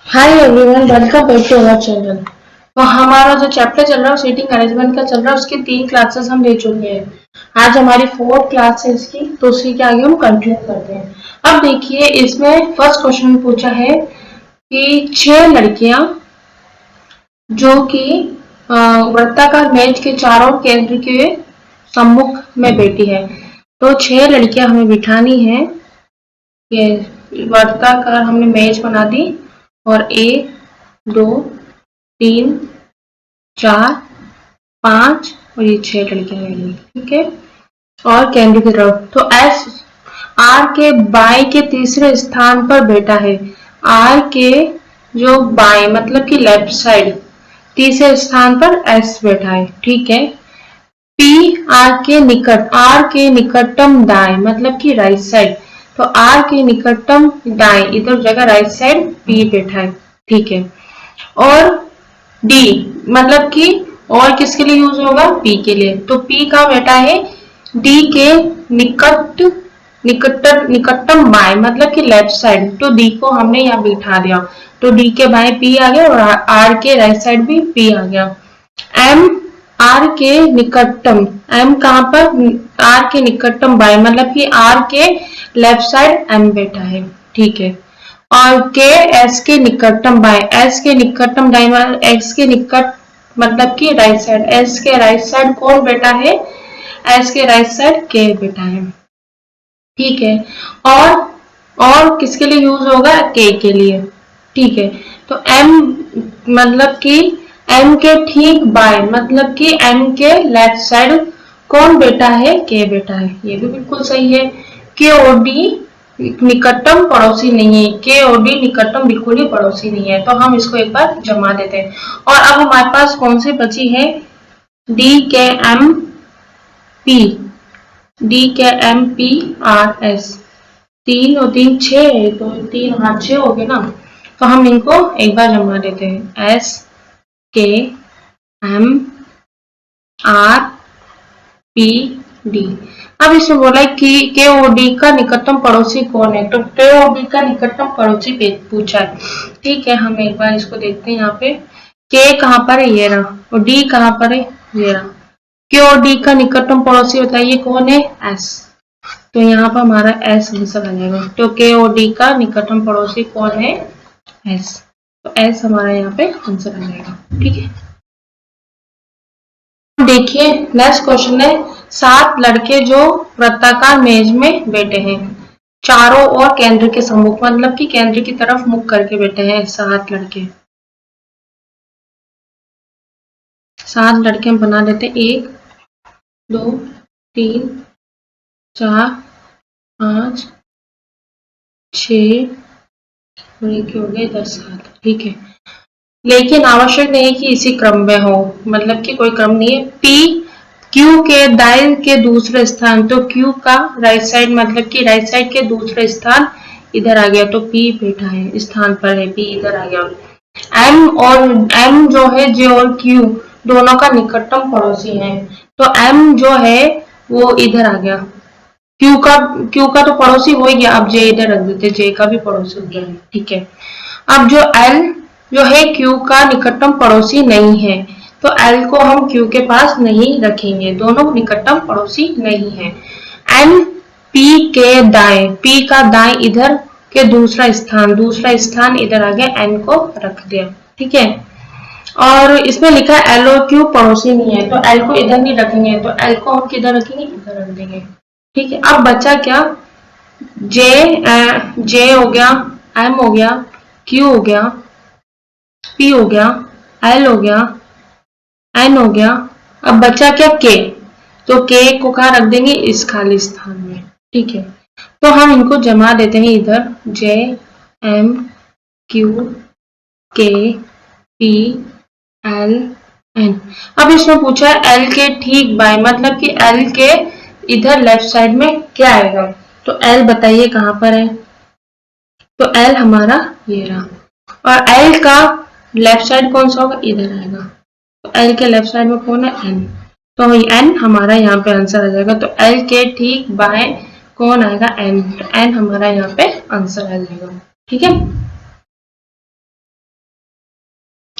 Hi everyone, welcome back to our channel. तो हमारा जो चैप्टर चल रहा है सीटिंग अरेंजमेंट का चल रहा है, उसकी 3 क्लासेस हम ले चुके हैं। आज हमारी 4th क्लास है इसकी, तो उसी के आगे हम कंटिन्यू करते हैं। अब देखिए, इसमें फर्स्ट क्वेश्चन पूछा है कि 6 लड़कियां जो कि वृत्ताकार मेज के चारों केंद्र के सम्मुख में बैठी है। तो 6 लड़कियां हमें बिठानी है। ये वृत्ताकार हमने मेज बना दी और 1 2 3 4 5 और ये 6 लड़कियां रहेंगी, ठीक है। और केंद्र की तरफ तो एस आर के बाई के तीसरे स्थान पर बैठा है। आर के जो बाएं मतलब कि लेफ्ट साइड तीसरे स्थान पर एस बैठा है, ठीक है। पी आर के निकटतम दाएं मतलब कि राइट साइड, तो आर के निकटतम दाएं इधर जगह राइट साइड पी बैठा है, ठीक है। और डी मतलब कि और किसके लिए यूज होगा, पी के लिए, तो पी का बैठा है डी के निकटतम बाएं मतलब कि लेफ्ट साइड, तो डी को हमने यहाँ बिठा दिया, तो डी के बाएं पी आ गया और आर के राइट साइड भी पी आ गया। एम आर के निकटतम, एम कहां पर, आर के निकटतम बाएं मतलब कि आर के लेफ्ट साइड एम बैठा है, ठीक है। और के एस के निकटतम बाएं, एस के निकटतम दाएं एक्स के निकट मतलब कि राइट साइड, एस के राइट साइड कौन बैठा है, एस के राइट साइड के बैठा है, ठीक है। और किसके लिए यूज होगा, के लिए, ठीक है। तो एम मतलब कि एम के ठीक बाएं मतलब कि एम के लेफ्ट साइड कौन बैठा है, के बैठा है, ये भी बिल्कुल सही है। के और डी निकटतम पड़ोसी नहीं है, के और डी निकटतम बिल्कुल ही पड़ोसी नहीं है, तो हम इसको एक बार जमा देते हैं। और अब हमारे पास कौन सी बची है, डी के एम पी, डी के एम पी आर एस, 3 और 3 6 है, तो 3 8 6 हो गए ना, तो हम इनको एक बार जमा देते हैं। एस के एम आर पी डी। अब इसमें बोला है कि के और डी का निकटतम पड़ोसी कौन है, तो के और डी का निकटतम पड़ोसी पूछा है, ठीक है। हम एक बार इसको देखते हैं। यहाँ पे के कहाँ पर है, ये रहा, और डी कहाँ पर है, ये रहा। के और डी का निकटतम पड़ोसी बताइए कौन है, एस, तो यहाँ पर हमारा एस आंसर आ जाएगा। तो के और डी का निकटतम पड़ोसी कौन है, एस, तो एस हमारा यहाँ पे आंसर आ जाएगा, ठीक है। देखिए नेक्स्ट क्वेश्चन है, 7 लड़के जो वृत्ताकार मेज में बैठे हैं, चारों ओर केंद्र के सम्मुख मतलब कि केंद्र की तरफ मुख करके बैठे हैं 7 लड़के। 7 लड़के हम बना देते, 1 2 3 4 5 6 और एक हो गए 10 7, ठीक है। लेकिन आवश्यक नहीं है कि इसी क्रम में हो, मतलब कि कोई क्रम नहीं है। पी क्यू के दाएं के दूसरे स्थान, तो क्यू का राइट साइड मतलब कि राइट साइड के दूसरे स्थान इधर आ गया, तो पी बैठा है स्थान पर है, पी इधर आ गया। एम जो है जे और क्यू दोनों का निकटतम पड़ोसी है, तो एम जो है वो इधर आ गया, क्यू का तो पड़ोसी हो ही गया, अब जे इधर रख देते, जे का भी पड़ोसी हो गया, ठीक है। अब जो एल जो है क्यू का निकटतम पड़ोसी नहीं है, तो एल को हम क्यू के पास नहीं रखेंगे, दोनों निकटतम पड़ोसी नहीं है। एन पी के दाएं, पी का दाएं इधर के दूसरा स्थान इधर आ गया, एन को रख दिया, ठीक है। और इसमें लिखा है एल और क्यू पड़ोसी नहीं है, तो एल को इधर नहीं रखेंगे, तो एल को हम किधर रखेंगे, इधर रख देंगे, ठीक है। अब बचा क्या, जे हो गया, एम हो गया, क्यू हो गया, पी हो गया, एल हो गया, एन हो गया। अब बचा क्या, के, तो के को कहाँ रख देंगे, इस खाली स्थान में, ठीक है। तो हम इनको जमा देते हैं इधर, जे एम क्यू के पी एल एन। अब इसमें पूछा है एल के ठीक बाएं मतलब कि एल के इधर लेफ्ट साइड में क्या आएगा, तो एल बताइए कहां पर है, तो एल हमारा ये रहा, और एल का लेफ्ट साइड कौन सा होगा, इधर आएगा, तो एल के लेफ्ट साइड में कौन है, एन, तो एन हमारा यहाँ पे आंसर आ जाएगा। तो एल के ठीक बाएं कौन आएगा? एन। एन हमारा यहाँ पे आंसर आ जाएगा। ठीक है,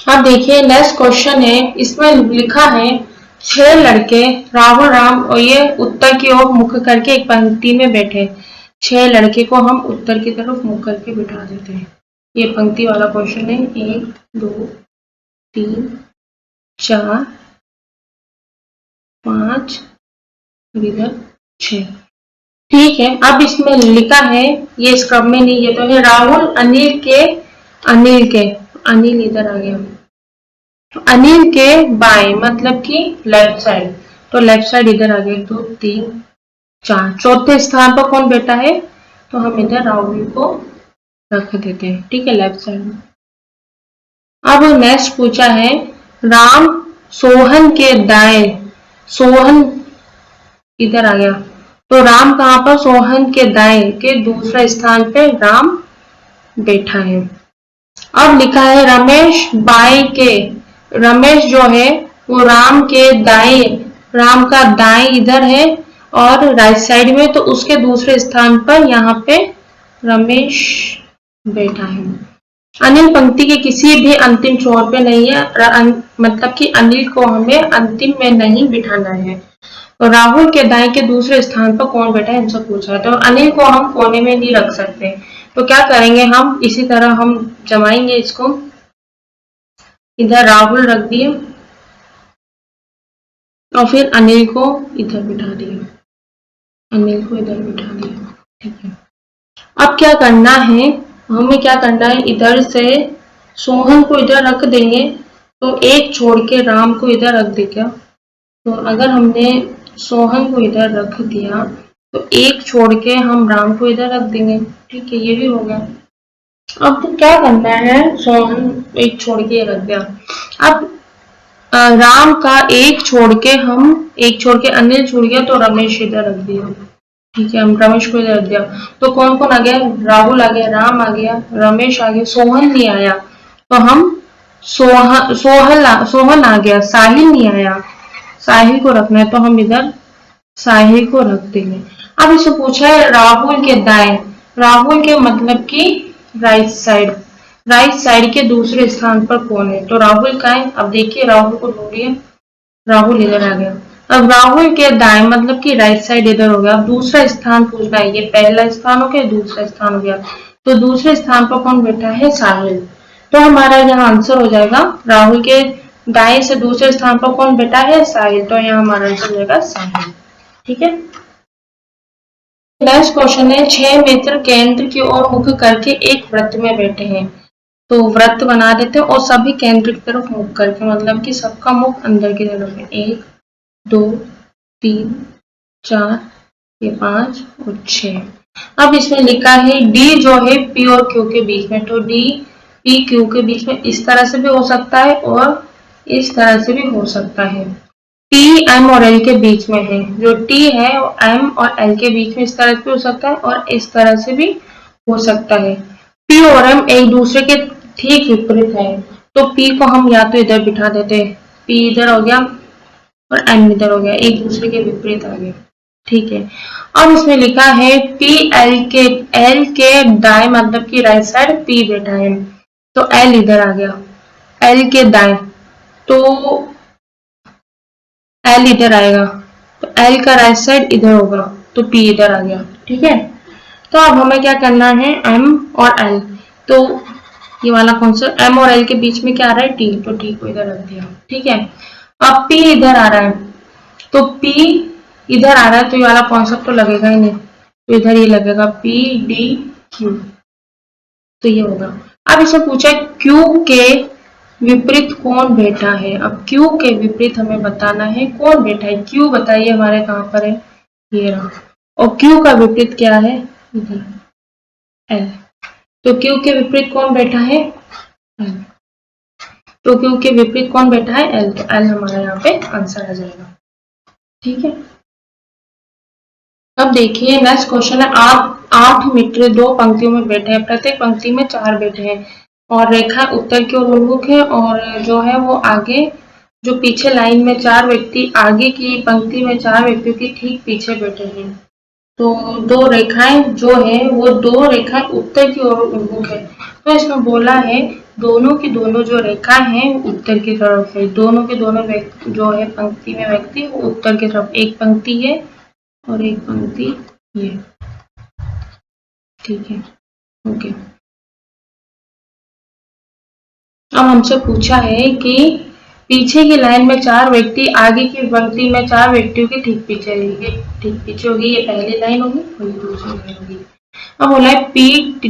अब देखिए नेक्स्ट क्वेश्चन है, इसमें लिखा है 6 लड़के राहुल राम और ये उत्तर की ओर मुख करके एक पंक्ति में बैठे। 6 लड़के को हम उत्तर की तरफ मुख करके बिठा देते हैं। ये पंक्ति वाला क्वेश्चन है। 1 2 3 4 5 इधर 6। ठीक है, अब इसमें लिखा है, ये इस क्रम में नहीं, ये तो है राहुल अनिल इधर आ गया। तो अनिल के बाएं मतलब कि लेफ्ट साइड, तो लेफ्ट साइड इधर आ गया। 2 3 4, चौथे स्थान पर कौन बैठा है? तो हम इधर राहुल को रख देते हैं। ठीक है, लेफ्ट साइड में। अब नेक्स्ट पूछा है, राम सोहन के दाएं, सोहन इधर आ गया, तो राम कहां पर? सोहन के दाएं के दूसरे स्थान पे राम बैठा है। अब लिखा है रमेश बाएं के, रमेश जो है वो राम के दाएं, राम का दाएं इधर है और राइट साइड में, तो उसके दूसरे स्थान पर यहाँ पे रमेश बैठा है। अनिल पंक्ति के किसी भी अंतिम छोर पे नहीं है, मतलब कि अनिल को हमें अंतिम में नहीं बिठाना है। तो राहुल के दाएं के दूसरे स्थान पर कौन बैठा है हमसे पूछा है, तो अनिल को हम कोने में नहीं रख सकते, तो क्या करेंगे हम, इसी तरह हम जमाएंगे इसको। इधर राहुल रख दिए और फिर अनिल को इधर बिठा दिया, अनिल को इधर बिठा दिया। ठीक है, अब क्या करना है, हमें क्या करना है, इधर से सोहन को इधर रख देंगे, तो एक छोड़ के राम को इधर रख दे क्या? तो अगर हमने सोहन को इधर रख दिया तो एक छोड़ के हम राम को इधर रख देंगे। ठीक है, ये भी हो गया। अब तो क्या करना है, सोहन एक छोड़ के रख दिया, अब राम का एक छोड़ के अनिल छोड़ गया, तो रमेश इधर रख दिया। ठीक है, हम रमेश को इधर रख दिया, तो कौन कौन आ गया? राहुल आ गया, राम आ गया, रमेश आ गया, सोहन नहीं आया, तो हम सोहन आ गया, साहिल नहीं आया, साहिल को रखना है, तो हम इधर साहिल को रख देंगे। अब इसे पूछा है राहुल के दाएं, राहुल के मतलब कि राइट साइड के दूसरे स्थान पर कौन है? तो राहुल का है। अब देखिए राहुल को ढूंढिए, राहुल इधर आ गया। अब राहुल के दाएं मतलब कि राइट साइड इधर हो गया। अब दूसरा स्थान पूछना है, ये पहला स्थान हो गया, दूसरा स्थान हो गया, तो दूसरे स्थान पर कौन बैठा है? साहिल। तो हमारा यहाँ आंसर हो जाएगा, राहुल के दाएं से दूसरे स्थान पर कौन बैठा है? साहिल। तो यहाँ हमारा आंसर हो जाएगा साहिल। ठीक है, नेक्स्ट क्वेश्चन है, 6 मित्र केंद्र की ओर मुख करके एक वृत्त में बैठे हैं। तो वृत्त बना देते हैं और सभी केंद्र की तरफ मुख करके, मतलब कि सबका मुख अंदर की तरफ है। 1 2 3 4 ये 5 और 6। अब इसमें लिखा है डी जो है पी और क्यू के बीच में, तो डी पी क्यू के बीच में इस तरह से भी हो सकता है और इस तरह से भी हो सकता है। टी एम और एल के बीच में है, जो टी है वो एम और एल के बीच में इस तरह से भी हो सकता है और इस तरह से भी हो सकता है। पी और एम एक दूसरे के ठीक विपरीत है, तो पी को हम या तो इधर बिठा देते हैं, पी इधर हो गया और एम इधर हो गया, एक दूसरे के विपरीत आ गया। ठीक है, अब इसमें लिखा है पी एल के दाएं मतलब कि राइट साइड पी बैठा है, तो एल इधर आ गया, एल के दाएं, तो एल इधर आएगा, तो एल का राइट साइड इधर होगा, तो पी इधर आ गया। ठीक है, तो अब हमें क्या करना है, एम और एल, तो ये वाला कौन सा, एम और एल के बीच में क्या आ रहा है? टी, तो टी को इधर रख दिया। ठीक है, अब पी इधर आ रहा है, तो पी इधर आ रहा है, तो ये वाला कॉन्सेप्ट तो लगेगा ही नहीं, तो इधर ये लगेगा पी डी क्यू, तो ये होगा। अब इसे पूछा क्यू के विपरीत कौन बैठा है। अब क्यू के विपरीत हमें बताना है कौन बैठा है। क्यू बताइए हमारे कहां पर है, ये रहा, और क्यू का विपरीत क्या है? इधर एल, तो क्यू के विपरीत कौन बैठा है? एल, तो क्यू के विपरीत कौन बैठा है? एल, तो एल हमारा यहाँ पे आंसर आ जाएगा। ठीक है, अब देखिए नेक्स्ट क्वेश्चन है, आप 8 मित्र 2 पंक्तियों में बैठे हैं, प्रत्येक पंक्ति में 4 बैठे हैं और रेखा उत्तर की ओर उन्मुख है, और जो है वो आगे, जो पीछे लाइन में 4 व्यक्ति, आगे की पंक्ति में 4 व्यक्तियों के ठीक पीछे बैठे हैं। तो दो रेखाएं जो है वो दो रेखाएं उत्तर की ओर उन्मुख है। तो इसमें बोला है दोनों की दोनों जो रेखा है उत्तर की तरफ है, दोनों के दोनों जो है पंक्ति में व्यक्ति वो उत्तर की तरफ, एक पंक्ति है और एक पंक्ति ये, ठीक है, ओके। अब हमसे पूछा है कि पीछे की लाइन में चार व्यक्ति, आगे की पंक्ति में चार व्यक्तियों के ठीक पीछे रहेंगे, ठीक पीछे होगी, ये पहली लाइन होगी और ये दूसरी लाइन होगी। अब बोला है पी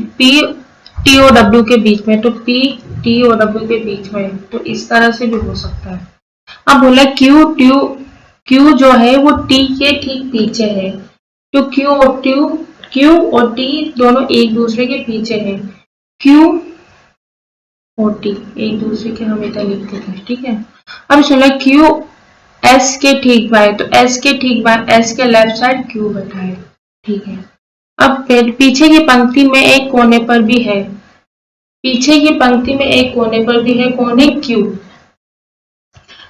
टी ओ डब्ल्यू के बीच में, तो पी टी ओ डब्ल्यू के बीच में, तो इस तरह से भी हो सकता है। अब बोला क्यू जो है वो टी के ठीक पीछे है, तो क्यू और टी दोनों एक दूसरे के पीछे है, क्यू और टी एक दूसरे के हम इधर लिख देते हैं, ठीक है। अब सुना क्यू एस के ठीक बाय, तो एस के ठीक बाय, एस के लेफ्ट साइड क्यू बैठा है, ठीक है। अब फिर पीछे की पंक्ति में एक कोने पर भी है, पीछे की पंक्ति में एक कोने पर भी है, कोने क्यू,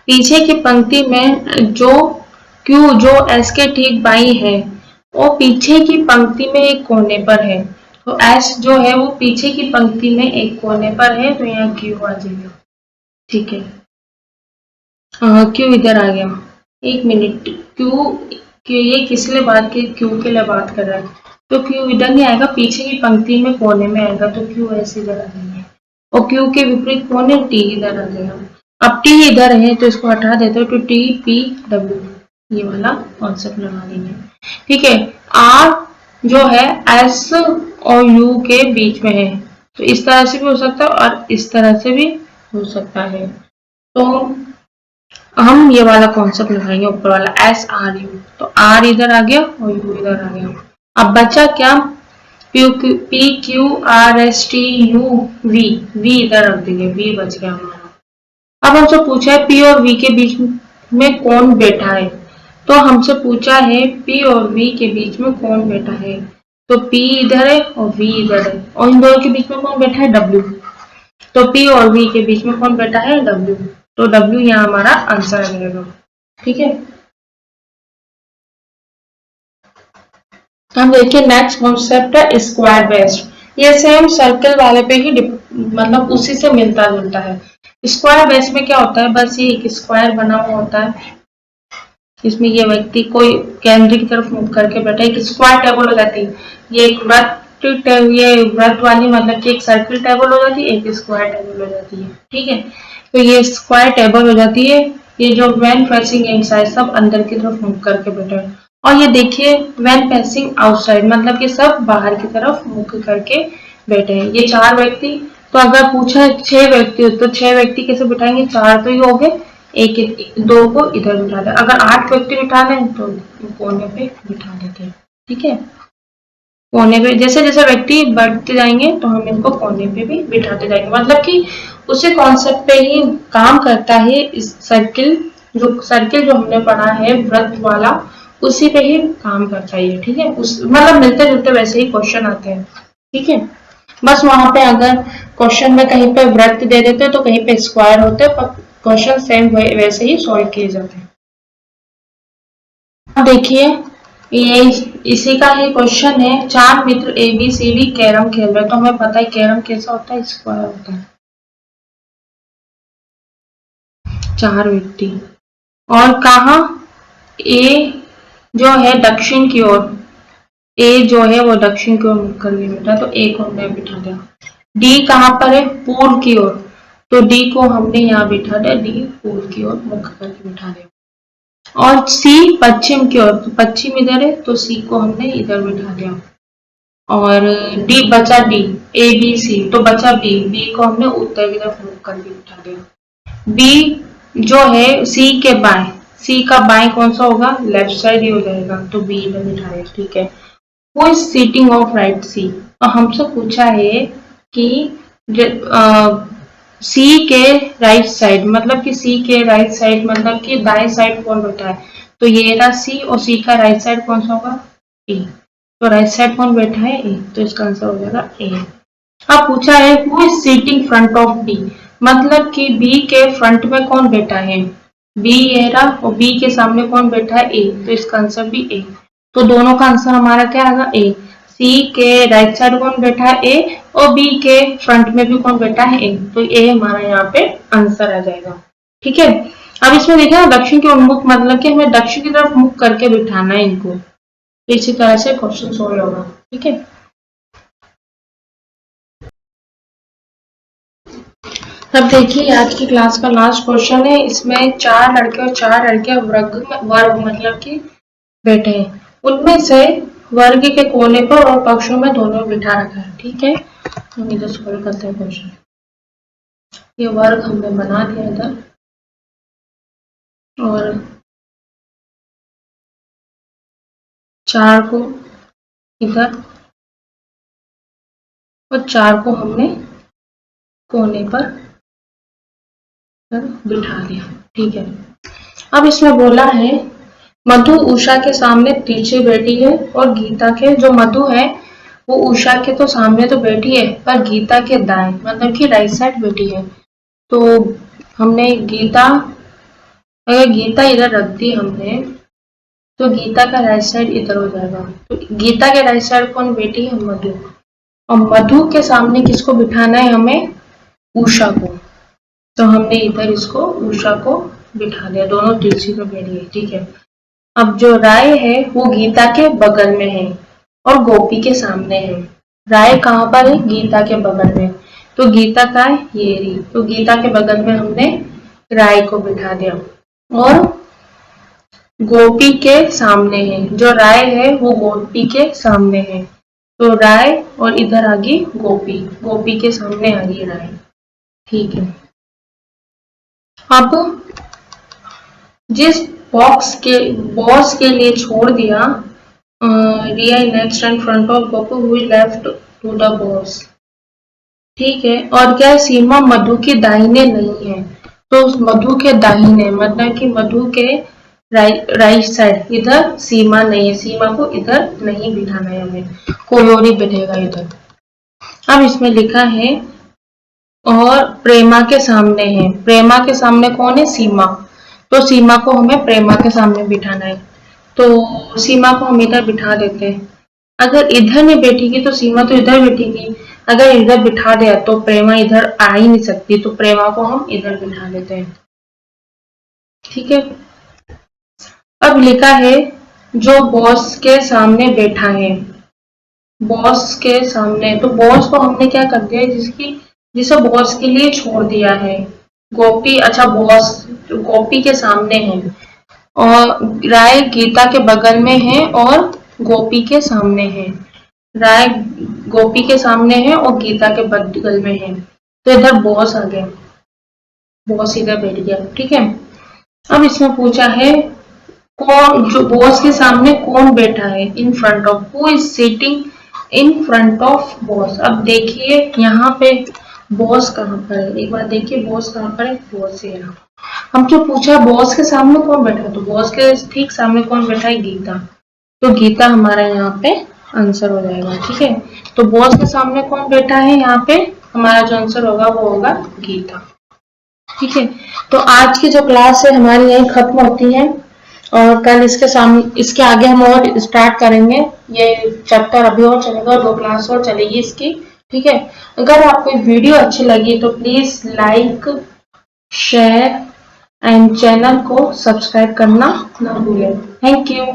पीछे की पंक्ति में जो क्यू जो एस के ठीक बाई है वो पीछे की पंक्ति में एक कोने पर है, तो एस जो है वो पीछे की पंक्ति में एक कोने पर है, तो यहाँ क्यू आ जाएगा, ठीक है। क्यू इधर आ गया, एक मिनट, क्यू ये किस लिए बात की, क्यू के लिए बात कर रहा है, तो क्यू इधर नहीं आएगा, पीछे की पंक्ति में कोने में आएगा, तो क्यू ऐसे इधर आ जाएंगे, और क्यू के विपरीत कौन है, टी इधर आ जाएगा। अब टी इधर है तो इसको हटा देते हो, तो टी पी डब्ल्यू ये वाला कॉन्सेप्ट लगा देंगे, ठीक है। आर जो है एस और यू के बीच में है, तो इस तरह से भी हो सकता है और इस तरह से भी हो सकता है, तो हम ये वाला कॉन्सेप्ट लगाएंगे ऊपर वाला एस आर यू, तो आर इधर आ गया और यू इधर आ गया। अब बचा क्या, P Q R S T U V, V इधर रख देंगे, वी बच गया हमारा। अब हमसे पूछा है पी और वी के बीच में कौन बैठा है, तो हमसे पूछा है पी और वी के बीच में कौन बैठा है, तो पी इधर है और वी इधर है, और इन दोनों के बीच में कौन बैठा है, डब्ल्यू, तो पी और वी के बीच में कौन बैठा है, डब्ल्यू, तो डब्ल्यू यहाँ हमारा आंसर आ जाएगा, ठीक है। हम देखिए नेक्स्ट कॉन्सेप्ट है स्क्वायर बेस्ड, ये सेम सर्कल वाले पे ही मतलब उसी से मिलता जुलता है। स्क्वायर बेस में क्या होता है, बस ये एक स्क्वायर बना हुआ होता है, इसमें ये व्यक्ति कोई केंद्र की तरफ मुख करके बैठा है, एक स्क्वायर टेबल हो जाती है, ये एक ये व्रत वाली मतलब कि एक सर्किल टेबल हो जाती है, एक स्क्वायर टेबल हो जाती है, ठीक है। तो ये स्क्वायर टेबल हो जाती है, ये जो व्हेन फेसिंग इनसाइड सब अंदर की तरफ मुख करके बैठे हैं, और ये देखिए व्हेन फेसिंग आउटसाइड मतलब कि सब बाहर की तरफ मुख करके बैठे हैं, ये चार व्यक्ति। तो अगर पूछा 6 व्यक्ति तो 6 व्यक्ति कैसे बिठाएंगे, चार तो ही हो गए, एक दो को इधर बिठा दे, अगर 8 व्यक्ति बिठा लें तो कोने पे बिठा देते हैं, ठीक है। कोने पे जैसे जैसे व्यक्ति बढ़ते जाएंगे तो हम इनको कोने पे भी बिठाते जाएंगे, मतलब कि उसी कॉन्सेप्ट पे ही काम करता है इस सर्किल जो हमने पढ़ा है व्रत वाला, उसी पे ही काम करता है, ठीक है। उस मतलब मिलते जुलते वैसे ही क्वेश्चन आते हैं, ठीक है। बस वहां पे अगर क्वेश्चन में कहीं पे वृत्त दे देते तो कहीं पे स्क्वायर होते, पर क्वेश्चन सेम वैसे ही सॉल्व किए जाते हैं। अब देखिए ये इसी का ही क्वेश्चन है, चार मित्र A B C D carrom खेल रहे, तो हमें पता है कैरम कैसा होता है, स्क्वायर होता है, चार व्यक्ति, और कहा ए जो है दक्षिण की ओर, ए जो है वो दक्षिण की ओर मुख करके बैठा, तो ए को हमने बिठा दिया। डी कहाँ पर है, पूर्व की ओर, तो डी को हमने यहाँ बिठा दिया, डी पूर्व की ओर मुख करके बिठा दिया। और सी पश्चिम की ओर, तो पश्चिम इधर है तो सी को हमने इधर बिठा दिया। और डी बचा, डी ए बी सी, तो बचा बी, बी को हमने उत्तर की तरफ मुख करके बिठा दिया। बी जो है सी के बाएं, सी का बाएं कौन सा होगा, लेफ्ट साइड ही हो जाएगा, तो बी इधर बिठाया, ठीक है। Who is sitting of right C, तो हमसे पूछा है कि सी के राइट साइड, मतलब कि सी के राइट साइड मतलब कि दाएं साइड कौन बैठा है, तो ये रहा सी, और सी का राइट साइड कौन सा होगा, ए, तो राइट साइड कौन बैठा है, ए, तो इसका आंसर हो जाएगा ए। अब पूछा है who is sitting front of B, मतलब कि बी के फ्रंट में कौन बैठा है, बी ये रहा, और बी के सामने कौन बैठा है, ए, तो इसका आंसर भी ए। तो दोनों का आंसर हमारा क्या आएगा? ए। सी के राइट साइड कौन बैठा है? ए। और बी के फ्रंट में भी कौन बैठा है? ए। तो ए हमारा यहाँ पे आंसर आ जाएगा। ठीक है, अब इसमें देखिए ना, दक्षिण के उन्मुख मतलब कि हमें दक्षिण की तरफ मुख करके बिठाना है इनको। इसी तरह से क्वेश्चन सोल्व होगा। ठीक है, अब देखिए आज की क्लास का लास्ट क्वेश्चन है। इसमें 4 लड़के और 4 लड़के वर्ग मतलब कि बैठे हैं। उनमें से वर्ग के कोने पर और पक्षों में दोनों बिठा रखा है। ठीक है, हम इधर सॉल्व करते हैं क्वेश्चन। ये वर्ग हमने बना दिया इधर, और 4 को इधर और 4 को हमने कोने पर बिठा दिया। ठीक है, अब इसमें बोला है मधु उषा के सामने पीछे बैठी है, और गीता के, जो मधु है वो उषा के तो सामने तो बैठी है, पर गीता के दाएं मतलब कि राइट साइड बैठी है। तो हमने गीता, अगर गीता इधर रख दी हमने, तो गीता का राइट साइड इधर हो जाएगा। तो गीता के राइट साइड कौन बैठी है? मधु। और मधु के सामने किसको बिठाना है हमें? उषा को। तो हमने इधर इसको उषा को बिठा दिया, दोनों तिरछी पे बैठी है। ठीक है, अब जो राय है वो गीता के बगल में है और गोपी के सामने है। राय कहाँ पर है? गीता के बगल में। तो गीता का है ये रही, तो गीता के बगल में हमने राय को बिठा दिया, और गोपी के सामने है। जो राय है वो गोपी के सामने है, तो राय और इधर आ गई गोपी, गोपी के सामने आ गई राय। ठीक है, अब जिस बॉस के लिए छोड़ दिया, Riya next and front of Gopu हुई लेफ्ट टू द बॉस। ठीक है, और क्या सीमा मधु के दाहिने नहीं है, तो मधु के दाहिने मतलब कि मधु के राइट साइड इधर सीमा नहीं है, सीमा को इधर नहीं बिठाना है हमें, कोई और ही बैठेगा इधर। अब इसमें लिखा है और प्रेमा के सामने है, प्रेमा के सामने कौन है? सीमा। तो सीमा को हमें प्रेमा के सामने बिठाना है, तो सीमा को हम इधर बिठा देते हैं। अगर इधर नहीं बैठेगी तो सीमा तो इधर बैठेगी, अगर इधर बिठा दिया तो प्रेमा इधर आ ही नहीं सकती, तो प्रेमा को हम इधर बिठा देते हैं। ठीक है, अब लिखा है जो बॉस के सामने बैठा है, बॉस के सामने, तो बॉस को हमने क्या कर दिया, जिसे बॉस के लिए छोड़ दिया है। गोपी, अच्छा बॉस गोपी के सामने है, और राय गीता के बगल में है और गोपी के सामने है। राय गोपी के सामने है और गीता के बगल में है, तो इधर बॉस आ गया, बॉस इधर बैठ गया। ठीक है, अब इसमें पूछा है कौन, जो बॉस के सामने कौन बैठा है? In front of, who is sitting in front of boss. अब देखिए यहाँ पे बॉस कहाँ पर है, एक बार देखिए बॉस कहाँ पर है, बॉस है यहाँ। हम जो पूछा बॉस के सामने कौन बैठा है, तो बॉस के ठीक सामने कौन बैठा है? गीता। तो गीता हमारा यहाँ पे आंसर हो जाएगा। ठीक है, तो बॉस के सामने कौन बैठा है यहाँ पे? हमारा जो आंसर होगा वो होगा गीता। ठीक है, तो आज की जो क्लास है हमारी यही खत्म होती है, और कल इसके आगे हम और स्टार्ट करेंगे। ये चैप्टर अभी और चलेगा, 2 क्लास और चलेगी इसकी। ठीक है, अगर आपको वीडियो अच्छी लगी तो please like, share and channel को सब्सक्राइब करना ना भूलें। Thank you.